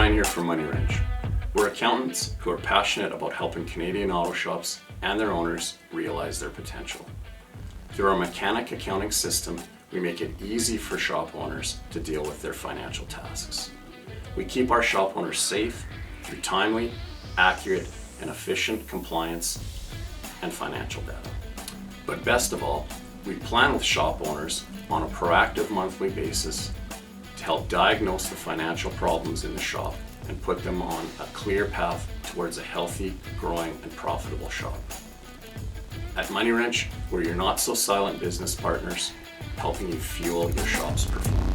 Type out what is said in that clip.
Brian here from MoneyWrench. We're accountants who are passionate about helping Canadian auto shops and their owners realize their potential. Through our mechanic accounting system, we make it easy for shop owners to deal with their financial tasks. We keep our shop owners safe through timely, accurate, and efficient compliance and financial data. But best of all, we plan with shop owners on a proactive monthly basis to help diagnose the financial problems in the shop and put them on a clear path towards a healthy, growing, and profitable shop. At MoneyWrench, we're your not-so-silent business partners, helping you fuel your shop's performance.